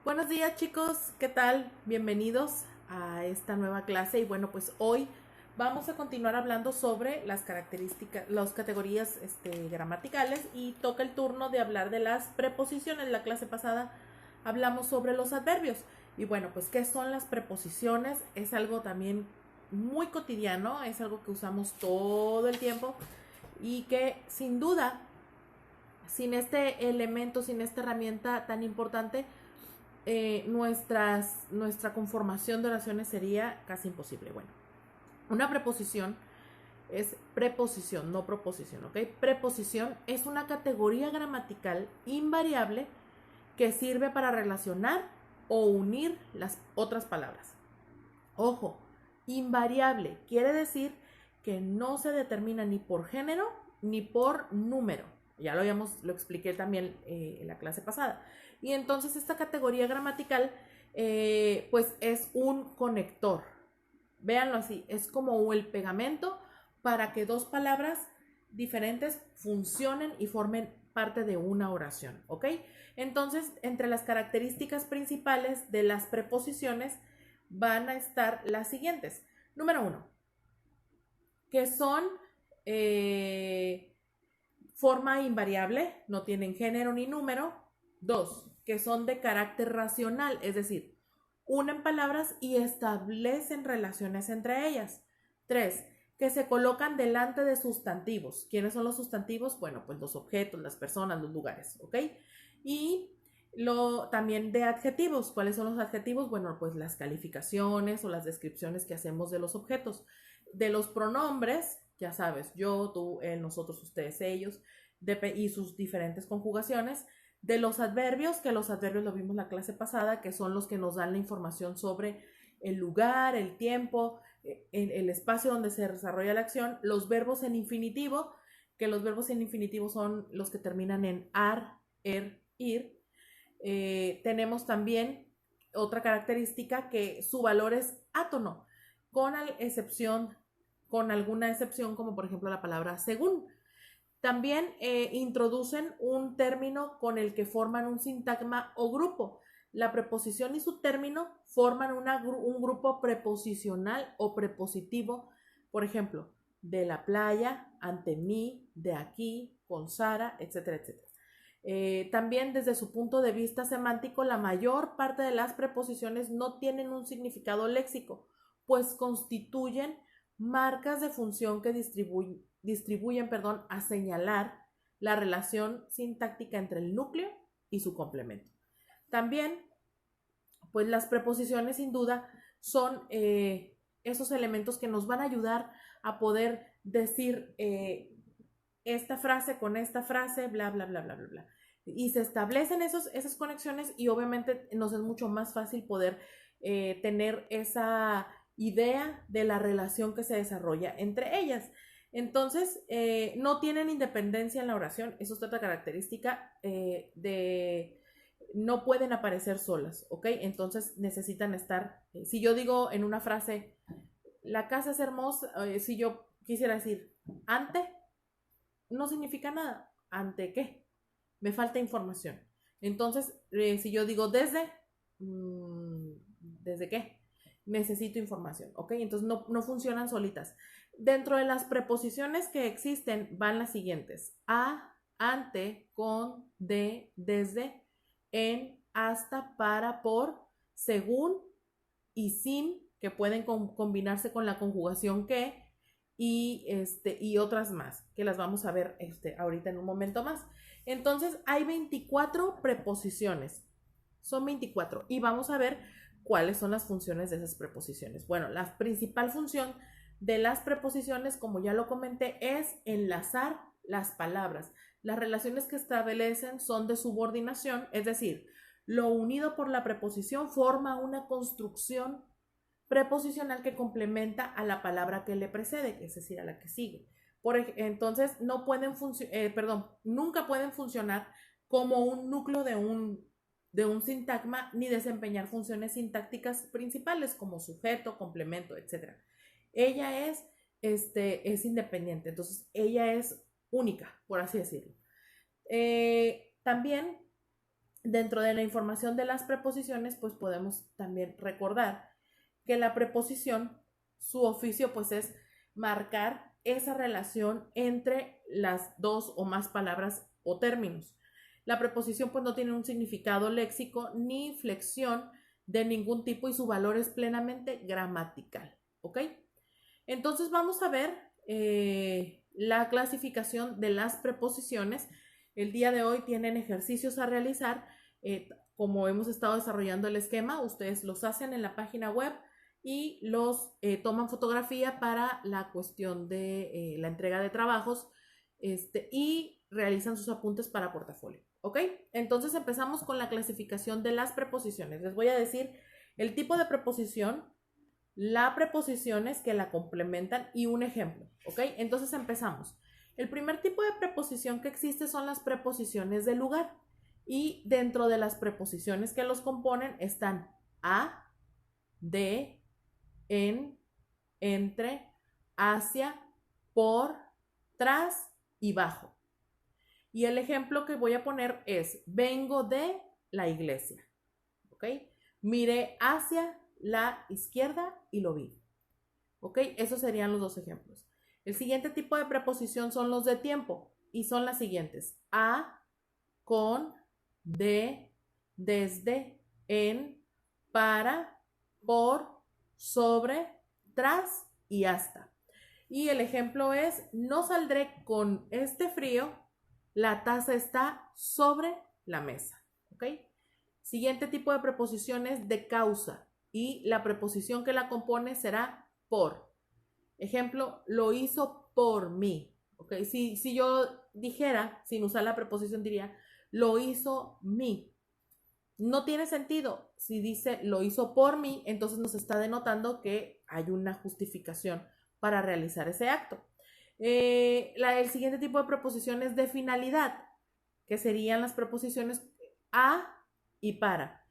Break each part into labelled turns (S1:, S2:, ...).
S1: Buenos días chicos, ¿qué tal? Bienvenidos a esta nueva clase y bueno, pues hoy vamos a continuar hablando sobre las características, las categorías gramaticales y toca el turno de hablar de las preposiciones. La clase pasada hablamos sobre los adverbios y bueno, pues ¿qué son las preposiciones? Es algo también muy cotidiano, es algo que usamos todo el tiempo y que sin duda, sin este elemento, sin esta herramienta tan importante, nuestra conformación de oraciones sería casi imposible. Bueno, una preposición es preposición, no proposición, ¿ok? Preposición es una categoría gramatical invariable que sirve para relacionar o unir las otras palabras. Ojo, invariable quiere decir que no se determina ni por género ni por número. Ya lo expliqué también en la clase pasada. Y entonces esta categoría gramatical pues es un conector. Véanlo así, es como el pegamento para que dos palabras diferentes funcionen y formen parte de una oración, ¿ok? Entonces, entre las características principales de las preposiciones van a estar las siguientes. Número uno, que son eh, forma invariable, no tienen género ni número. Dos, que son de carácter racional, es decir, unen palabras y establecen relaciones entre ellas. Tres, que se colocan delante de sustantivos. ¿Quiénes son los sustantivos? Bueno, pues los objetos, las personas, los lugares, ¿ok? Y también de adjetivos. ¿Cuáles son los adjetivos? Bueno, pues las calificaciones o las descripciones que hacemos de los objetos. De los pronombres, ya sabes, yo, tú, él, nosotros, ustedes, ellos, y sus diferentes conjugaciones. De los adverbios, que los adverbios lo vimos en la clase pasada, que son los que nos dan la información sobre el lugar, el tiempo, el espacio donde se desarrolla la acción. Los verbos en infinitivo, que los verbos en infinitivo son los que terminan en ar, ir. Tenemos también otra característica que su valor es átono, con excepción, con alguna excepción, como por ejemplo la palabra según. También introducen un término con el que forman un sintagma o grupo. La preposición y su término forman un grupo preposicional o prepositivo, por ejemplo, de la playa, ante mí, de aquí, con Sara, etcétera, etcétera. También desde su punto de vista semántico, la mayor parte de las preposiciones no tienen un significado léxico, pues constituyen marcas de función que distribuyen a señalar la relación sintáctica entre el núcleo y su complemento. También, pues las preposiciones sin duda son esos elementos que nos van a ayudar a poder decir esta frase con esta frase, bla, bla, bla, bla, bla, bla. Y se establecen esas conexiones y obviamente nos es mucho más fácil poder tener esa idea de la relación que se desarrolla entre ellas. Entonces, no tienen independencia en la oración, eso es otra característica de no pueden aparecer solas, ¿ok? Entonces necesitan estar, si yo digo en una frase, la casa es hermosa, si yo quisiera decir ante, no significa nada. ¿Ante qué? Me falta información. Entonces, si yo digo desde, ¿desde qué? Necesito información, ¿ok? Entonces no funcionan solitas. Dentro de las preposiciones que existen van las siguientes: a, ante, con, de, desde, en, hasta, para, por, según y sin, que pueden combinarse con la conjugación que, y otras más, que las vamos a ver ahorita en un momento más. Entonces, hay 24 preposiciones. Son 24. Y vamos a ver cuáles son las funciones de esas preposiciones. Bueno, la principal función de las preposiciones, como ya lo comenté, es enlazar las palabras. Las relaciones que establecen son de subordinación, es decir, lo unido por la preposición forma una construcción preposicional que complementa a la palabra que le precede, es decir, a la que sigue. Entonces, no pueden nunca pueden funcionar como un núcleo de un sintagma ni desempeñar funciones sintácticas principales como sujeto, complemento, etc. Ella es independiente, entonces ella es única, por así decirlo. También dentro de la información de las preposiciones, pues podemos también recordar que la preposición, su oficio pues es marcar esa relación entre las dos o más palabras o términos. La preposición pues no tiene un significado léxico ni flexión de ningún tipo y su valor es plenamente gramatical, ¿ok? Entonces vamos a ver la clasificación de las preposiciones. El día de hoy tienen ejercicios a realizar. Como hemos estado desarrollando el esquema, ustedes los hacen en la página web y los toman fotografía para la cuestión de la entrega de trabajos y realizan sus apuntes para portafolio. ¿Ok? Entonces empezamos con la clasificación de las preposiciones. Les voy a decir el tipo de preposición, las preposiciones que la complementan y un ejemplo. ¿Ok? Entonces empezamos. El primer tipo de preposición que existe son las preposiciones de lugar. Y dentro de las preposiciones que los componen están a, de, en, entre, hacia, por, tras y bajo. Y el ejemplo que voy a poner es, vengo de la iglesia. ¿Ok? Miré hacia la izquierda y lo vi. ¿Ok? Esos serían los dos ejemplos. El siguiente tipo de preposición son los de tiempo y son las siguientes. A, con, de, desde, en, para, por, sobre, tras y hasta. Y el ejemplo es, no saldré con este frío, la taza está sobre la mesa. ¿Ok? Siguiente tipo de preposición es de causa y la preposición que la compone será por. Ejemplo, lo hizo por mí. ¿Ok? Si yo dijera, sin usar la preposición, diría, lo hizo mí. No tiene sentido. Si dice lo hizo por mí, entonces nos está denotando que hay una justificación para realizar ese acto. El siguiente tipo de preposición es de finalidad, que serían las preposiciones a y para.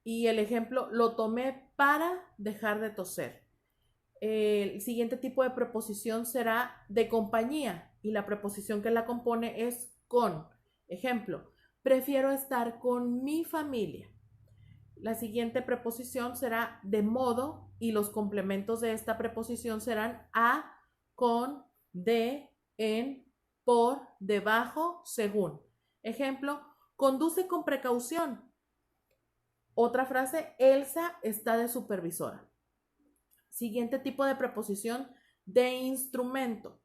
S1: Y el ejemplo, lo tomé para dejar de toser. El siguiente tipo de preposición será de compañía y la preposición que la compone es con. Ejemplo, prefiero estar con mi familia. La siguiente preposición será de modo y los complementos de esta preposición serán a, con, de, en, por, debajo, según. Ejemplo, conduce con precaución. Otra frase, Elsa está de supervisora. Siguiente tipo de preposición de instrumento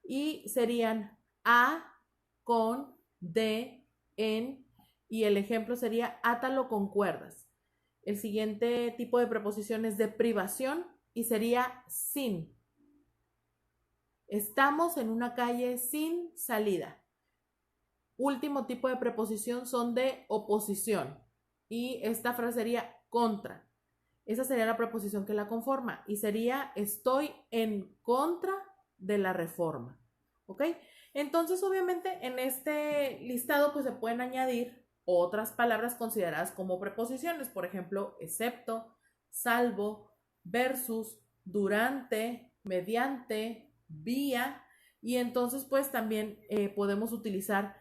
S1: y serían a, con, de, en y el ejemplo sería átalo con cuerdas. El siguiente tipo de preposición es de privación y sería sin. Estamos en una calle sin salida. Último tipo de preposición son de oposición y esta frase sería contra. Esa sería la preposición que la conforma y sería estoy en contra de la reforma. ¿Ok? Entonces, obviamente, en este listado pues se pueden añadir otras palabras consideradas como preposiciones, por ejemplo, excepto, salvo, versus, durante, mediante, vía, y entonces pues también podemos utilizar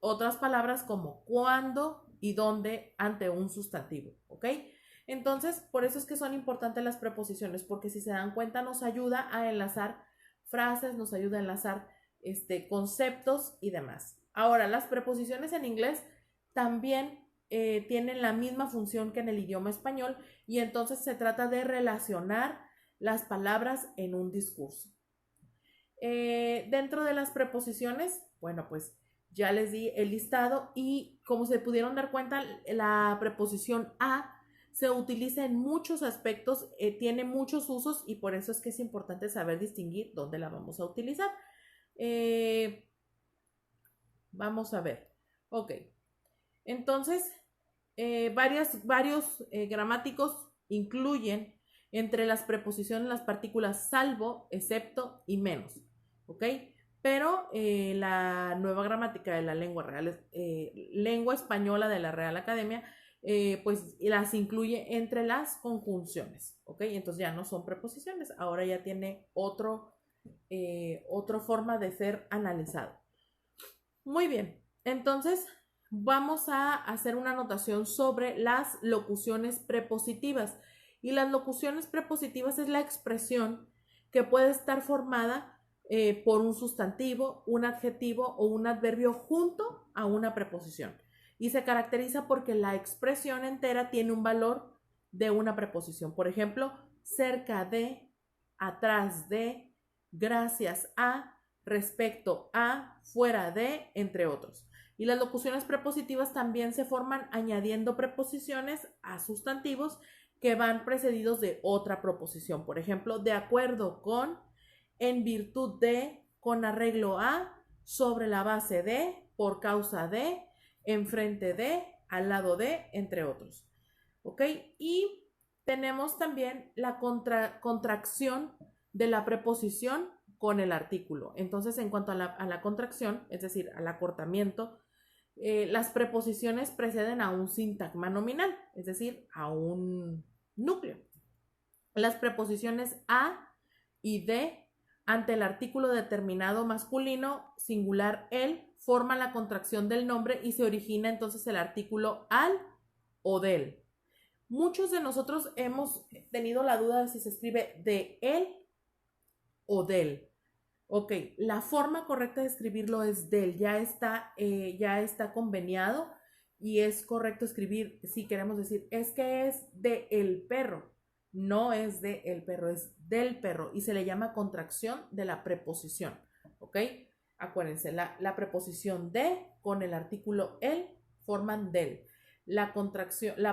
S1: otras palabras como cuando y dónde ante un sustantivo, ¿ok? Entonces, por eso es que son importantes las preposiciones, porque si se dan cuenta nos ayuda a enlazar frases, nos ayuda a enlazar conceptos y demás. Ahora, las preposiciones en inglés también tienen la misma función que en el idioma español y entonces se trata de relacionar las palabras en un discurso. Dentro de las preposiciones, bueno, pues ya les di el listado y como se pudieron dar cuenta, la preposición a se utiliza en muchos aspectos, tiene muchos usos y por eso es que es importante saber distinguir dónde la vamos a utilizar. Vamos a ver. Ok. Entonces, varios gramáticos incluyen entre las preposiciones las partículas salvo, excepto y menos. ¿Ok? Pero la nueva gramática de la lengua real, lengua española de la Real Academia, pues las incluye entre las conjunciones, ¿ok? Entonces ya no son preposiciones, ahora ya tiene otra forma de ser analizado. Muy bien, entonces vamos a hacer una anotación sobre las locuciones prepositivas. Y las locuciones prepositivas es la expresión que puede estar formada por un sustantivo, un adjetivo o un adverbio junto a una preposición. Y se caracteriza porque la expresión entera tiene un valor de una preposición. Por ejemplo, cerca de, atrás de, gracias a, respecto a, fuera de, entre otros. Y las locuciones prepositivas también se forman añadiendo preposiciones a sustantivos que van precedidos de otra proposición. Por ejemplo, de acuerdo con, en virtud de, con arreglo a, sobre la base de, por causa de, enfrente de, al lado de, entre otros. ¿Ok? Y tenemos también la contracción de la preposición con el artículo. Entonces, en cuanto a la contracción, es decir, al acortamiento, las preposiciones preceden a un sintagma nominal, es decir, a un núcleo. Las preposiciones a y de ante el artículo determinado masculino, singular el, forman la contracción del nombre y se origina entonces el artículo al o del. Muchos de nosotros hemos tenido la duda de si se escribe de él o del. Ok, la forma correcta de escribirlo es del, ya está conveniado y es correcto escribir, si queremos decir, es que es de el perro, no es de el perro, es del perro y se le llama contracción de la preposición, ok, acuérdense, la preposición de con el artículo el forman del, la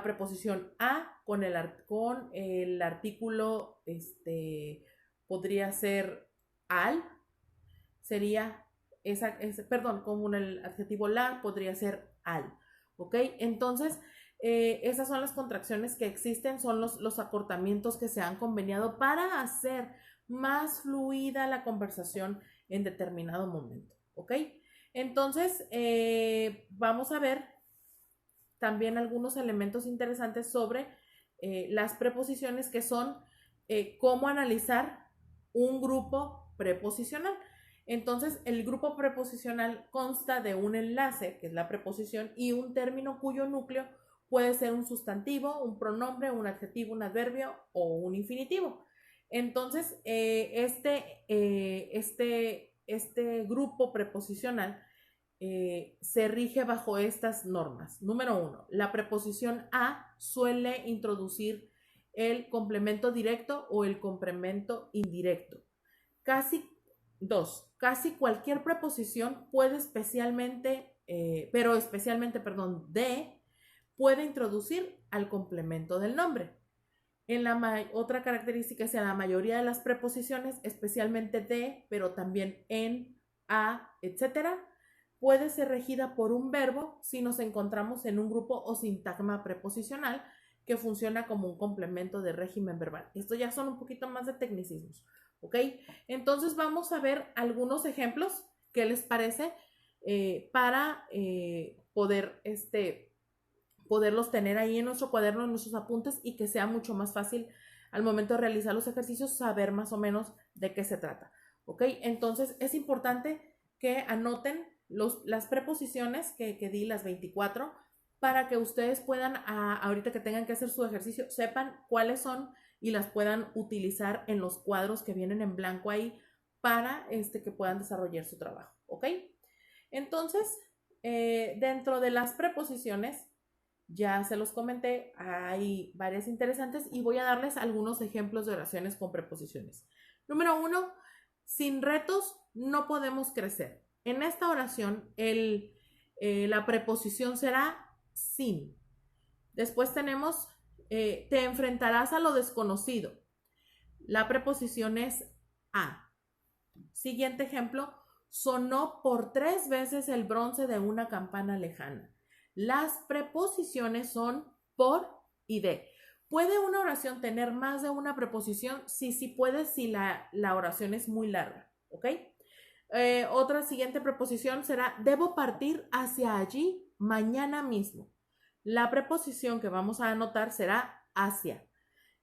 S1: preposición a con el artículo, podría ser al, sería como el adjetivo la podría ser al, ¿ok? Entonces, esas son las contracciones que existen, son los acortamientos que se han conveniado para hacer más fluida la conversación en determinado momento, ¿ok? Entonces, vamos a ver también algunos elementos interesantes sobre las preposiciones que son cómo analizar un grupo preposicional. Entonces, el grupo preposicional consta de un enlace, que es la preposición, y un término cuyo núcleo puede ser un sustantivo, un pronombre, un adjetivo, un adverbio o un infinitivo. Entonces, este grupo preposicional se rige bajo estas normas. Número 1, la preposición a suele introducir el complemento directo o el complemento indirecto. Casi cualquier preposición puede especialmente de, puede introducir al complemento del nombre. Otra característica es en la mayoría de las preposiciones, especialmente de, pero también en, a, etcétera, puede ser regida por un verbo si nos encontramos en un grupo o sintagma preposicional que funciona como un complemento de régimen verbal. Esto ya son un poquito más de tecnicismos, ¿ok? Entonces vamos a ver algunos ejemplos, ¿qué les parece? Para poderlos tener ahí en nuestro cuaderno, en nuestros apuntes y que sea mucho más fácil al momento de realizar los ejercicios saber más o menos de qué se trata, ¿ok? Entonces es importante que anoten las preposiciones que di, las 24, para que ustedes puedan, ahorita que tengan que hacer su ejercicio, sepan cuáles son y las puedan utilizar en los cuadros que vienen en blanco ahí para que puedan desarrollar su trabajo, ¿ok? Entonces, dentro de las preposiciones, ya se los comenté, hay varias interesantes y voy a darles algunos ejemplos de oraciones con preposiciones. Número 1, sin retos no podemos crecer. En esta oración, la preposición será sin. Después tenemos, te enfrentarás a lo desconocido. La preposición es a. Siguiente ejemplo, sonó por 3 veces el bronce de una campana lejana. Las preposiciones son por y de. ¿Puede una oración tener más de una preposición? Sí puede si la oración es muy larga, ¿ok? Otra siguiente preposición será, debo partir hacia allí mañana mismo. La preposición que vamos a anotar será hacia.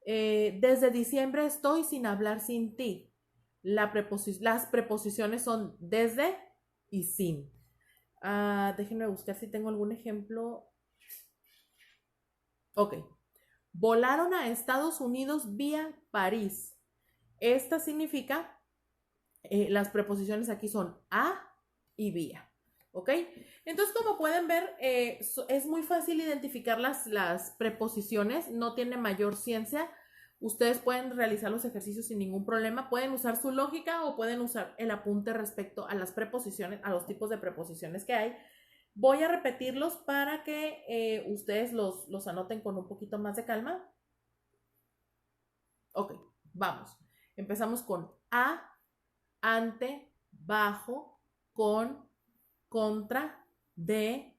S1: Desde diciembre estoy sin hablar sin ti. Las preposiciones son desde y sin. Déjenme buscar si tengo algún ejemplo. Ok. Volaron a Estados Unidos vía París. Esta significa, las preposiciones aquí son a y vía. ¿Ok? Entonces, como pueden ver, es muy fácil identificar las preposiciones, no tiene mayor ciencia. Ustedes pueden realizar los ejercicios sin ningún problema, pueden usar su lógica o pueden usar el apunte respecto a las preposiciones, a los tipos de preposiciones que hay. Voy a repetirlos para que ustedes los anoten con un poquito más de calma. Ok, vamos. Empezamos con a, ante, bajo, con, contra, de,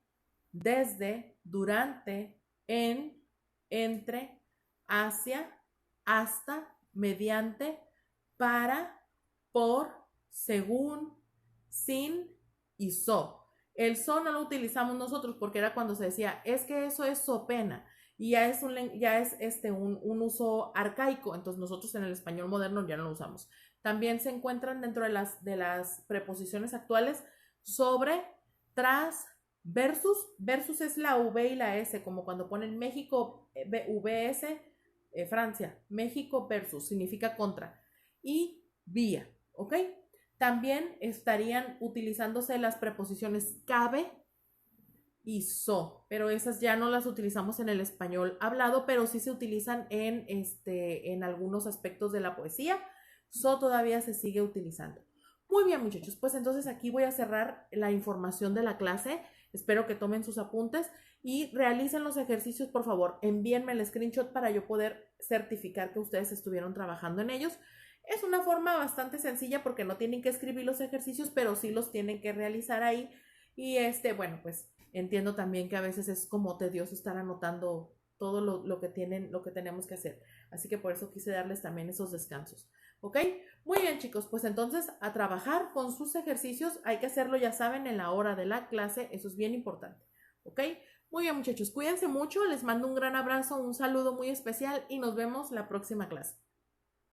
S1: desde, durante, en, entre, hacia, hasta, mediante, para, por, según, sin y so. El so no lo utilizamos nosotros porque era cuando se decía, es que eso es so pena. Y ya es un uso arcaico, entonces nosotros en el español moderno ya no lo usamos. También se encuentran dentro de las preposiciones actuales sobre, tras, versus. Versus es la V y la S, como cuando ponen México, VS, Francia. México versus, significa contra. Y vía, ¿ok? También estarían utilizándose las preposiciones cabe y so, pero esas ya no las utilizamos en el español hablado, pero sí se utilizan en algunos aspectos de la poesía. So todavía se sigue utilizando. Muy bien, muchachos, pues entonces aquí voy a cerrar la información de la clase. Espero que tomen sus apuntes y realicen los ejercicios, por favor. Envíenme el screenshot para yo poder certificar que ustedes estuvieron trabajando en ellos. Es una forma bastante sencilla porque no tienen que escribir los ejercicios, pero sí los tienen que realizar ahí. Y bueno, pues entiendo también que a veces es como tedioso estar anotando todo lo que tenemos que hacer. Así que por eso quise darles también esos descansos. ¿Ok? Muy bien, chicos, pues entonces a trabajar con sus ejercicios. Hay que hacerlo, ya saben, en la hora de la clase. Eso es bien importante. ¿Ok? Muy bien, muchachos, cuídense mucho. Les mando un gran abrazo, un saludo muy especial y nos vemos la próxima clase.